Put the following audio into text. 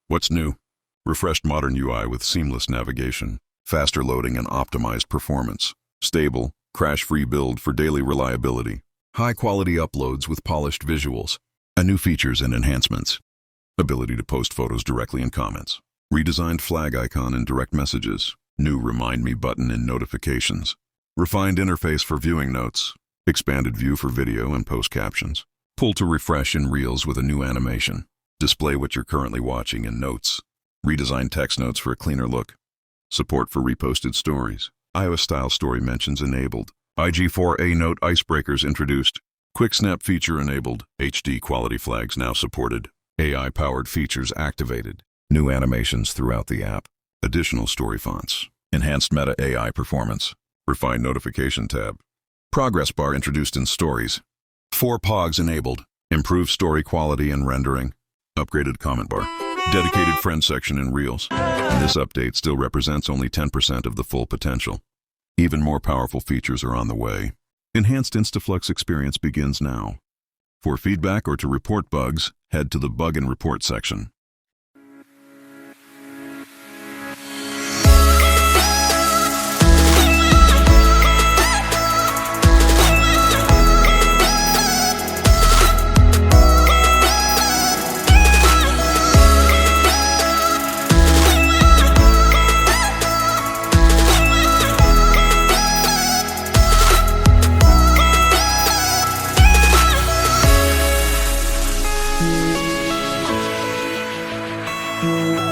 What's new? Refreshed modern UI with seamless navigation, faster loading and optimized performance, stable, crash-free build for daily reliability, high-quality uploads with polished visuals, and new features and enhancements. Ability to post photos directly in comments, redesigned flag icon in direct messages, new Remind Me button in notifications, refined interface for viewing notes, expanded view for video and post captions, pull to refresh in Reels with a new animation, display what you're currently watching in notes, redesigned text notes for a cleaner look, support for reposted stories, iOS style story mentions enabled, IG4A note icebreakers introduced, quick snap feature enabled, HD quality flags now supported, AI-powered features activated, new animations throughout the app, additional story fonts, enhanced Meta AI performance, refined notification tab, progress bar introduced in stories, 4 POGs enabled, improved story quality and rendering, upgraded comment bar, dedicated friend section in Reels. This update still represents only 10% of the full potential. Even more powerful features are on the way. Enhanced InstaFlux experience begins now. For feedback or to report bugs, head to the Bug and Report section. Yeah.